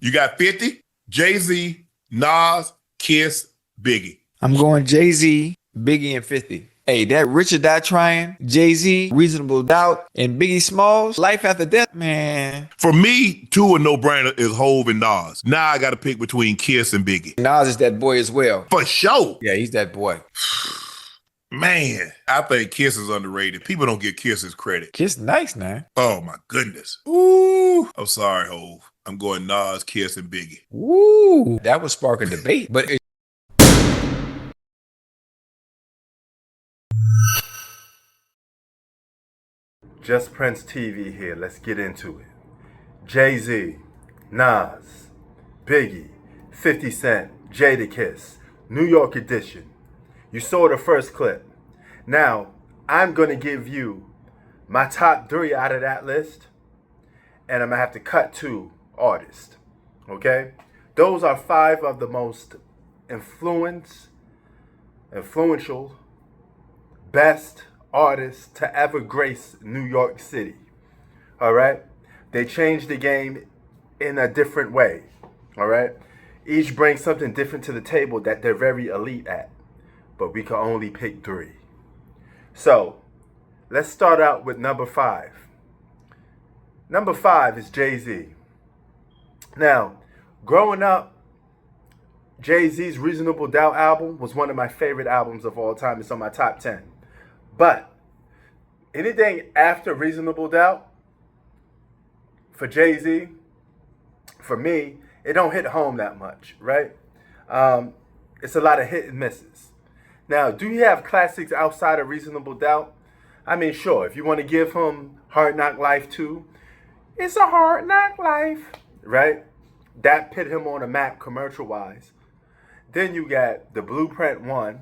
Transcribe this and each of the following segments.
You got 50, Jay-Z, Nas, Kiss, Biggie. I'm going Jay-Z, Biggie, and 50. Hey, that Rich or Die Trying, Jay-Z, Reasonable Doubt, and Biggie Smalls, Life After Death, man. For me, two a no-brainer is Hove and Nas. Now I got to pick between Kiss and Biggie. Nas is that boy as well. For sure. Yeah, he's that boy. Man, I think Kiss is underrated. People don't give Kiss his credit. Kiss nice, man. Oh, my goodness. Ooh. I'm sorry, Hove. I'm going Nas, Kiss, and Biggie. Woo, that would spark a debate. But Just Prince TV here. Let's get into it. Jay-Z, Nas, Biggie, 50 Cent, Jadakiss, New York edition. You saw the first clip. Now, I'm going to give you my top 3 out of that list, and I'm going to have to cut 2 artists. Okay? Those are 5 of the most influential, best artists to ever grace New York City. All right? They changed the game in a different way. All right? Each brings something different to the table that they're very elite at. But we can only pick 3. So, let's start out with number 5. Number 5 is Jay-Z. Now, growing up, Jay-Z's Reasonable Doubt album was one of my favorite albums of all time. It's on my top 10. But anything after Reasonable Doubt, for Jay-Z, for me, it don't hit home that much, right? It's a lot of hit and misses. Now, do you have classics outside of Reasonable Doubt? I mean, sure, if you want to give him Hard Knock Life 2, it's a hard knock life, right? That put him on a map commercial-wise. Then you got the Blueprint 1,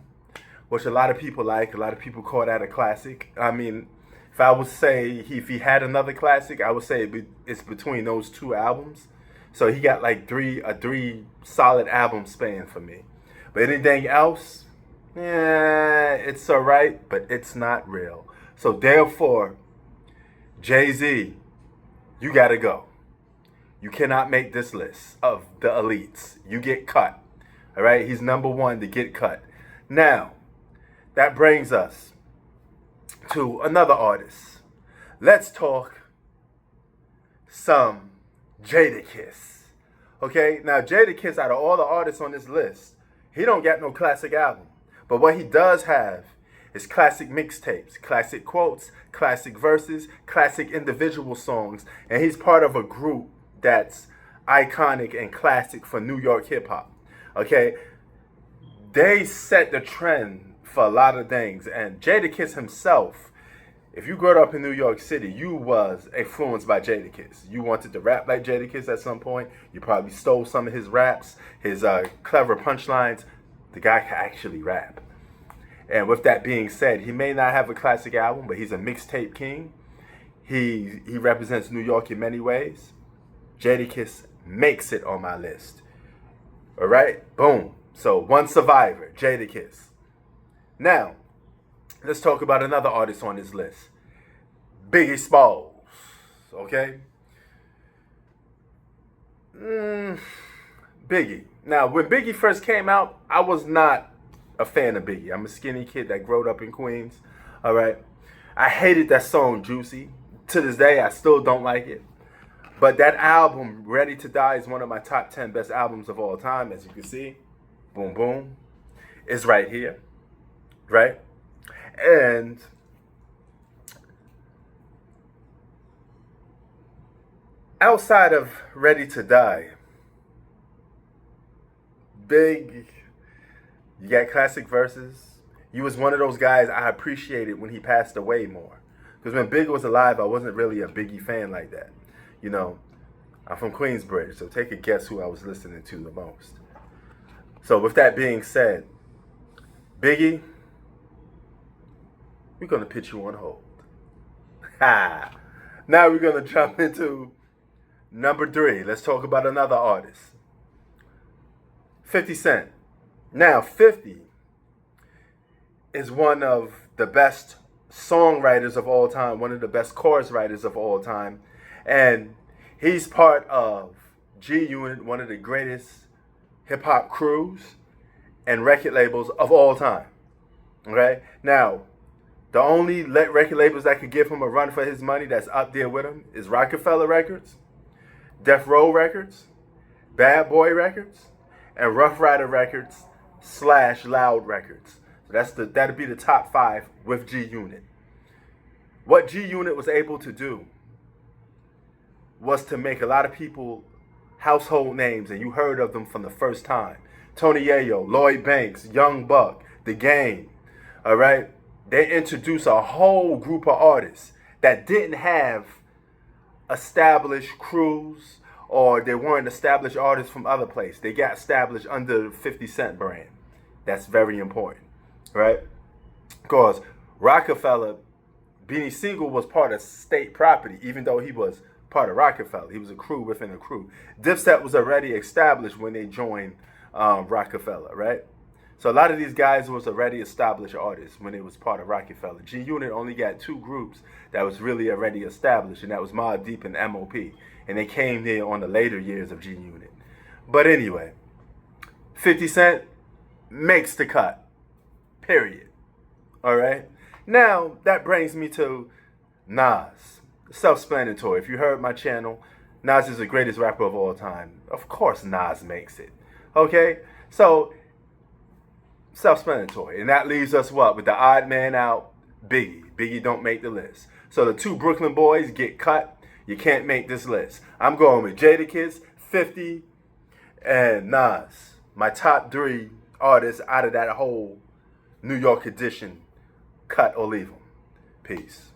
which a lot of people like. A lot of people call that a classic. I mean, if I would say if he had another classic, I would say it's between those 2 albums. So he got like a 3 solid album span for me. But anything else, it's all right, but it's not real. So therefore, Jay-Z, you got to go. You cannot make this list of the elites. You get cut. All right? He's number 1 to get cut. Now, that brings us to another artist. Let's talk some Jadakiss. Okay? Now, Jadakiss, out of all the artists on this list, he don't got no classic album. But what he does have is classic mixtapes, classic quotes, classic verses, classic individual songs. And he's part of a group that's iconic and classic for New York hip-hop. Okay? They set the trend for a lot of things. And Jadakiss himself, if you grew up in New York City, you was influenced by Jadakiss. You wanted to rap like Jadakiss at some point. You probably stole some of his raps, his clever punchlines. The guy can actually rap. And with that being said, he may not have a classic album, but he's a mixtape king. He represents New York in many ways. Jadakiss makes it on my list. All right? Boom. So, 1 survivor, Jadakiss. Now, let's talk about another artist on this list. Biggie Smalls. Okay? Biggie. Now, when Biggie first came out, I was not a fan of Biggie. I'm a skinny kid that grew up in Queens. All right? I hated that song, Juicy. To this day, I still don't like it. But that album, Ready to Die, is one of my top 10 best albums of all time, as you can see. Boom, boom. It's right here. Right? And outside of Ready to Die, Big, you got classic verses. You was one of those guys I appreciated when he passed away more. Because when Big was alive, I wasn't really a Biggie fan like that. You know, I'm from Queensbridge, so take a guess who I was listening to the most. So with that being said, Biggie, we're going to put you on hold. Ha! Now we're going to jump into number 3. Let's talk about another artist. 50 Cent. Now, 50 is one of the best songwriters of all time, one of the best chorus writers of all time. And he's part of G Unit, one of the greatest hip hop crews and record labels of all time. Okay? Now, the only record labels that could give him a run for his money that's up there with him is Rockefeller Records, Death Row Records, Bad Boy Records, and Rough Rider Records / Loud Records. So that'd be the top 5 with G Unit. What G Unit was able to do was to make a lot of people household names, and you heard of them from the first time. Tony Yayo, Lloyd Banks, Young Buck, The Game. All right? They introduced a whole group of artists that didn't have established crews, or they weren't established artists from other places. They got established under the 50 Cent brand. That's very important, right? Because Rockefeller, Beanie Siegel was part of state property, even though he was part of Rockefeller. He was a crew within a crew. Dipset was already established when they joined Rockefeller, right? So a lot of these guys was already established artists when they was part of Rockefeller. G Unit only got 2 groups that was really already established, and that was Mobb Deep and MOP. And they came there on the later years of G Unit. But anyway, 50 Cent makes the cut. Period. All right? Now, that brings me to Nas. Self-explanatory. If you heard my channel, Nas is the greatest rapper of all time. Of course Nas makes it. Okay? So, self-explanatory. And that leaves us what? With the odd man out, Biggie. Biggie don't make the list. So the 2 Brooklyn boys get cut. You can't make this list. I'm going with Jadakiss, 50, and Nas. My top 3 artists out of that whole New York edition. Cut or leave them. Peace.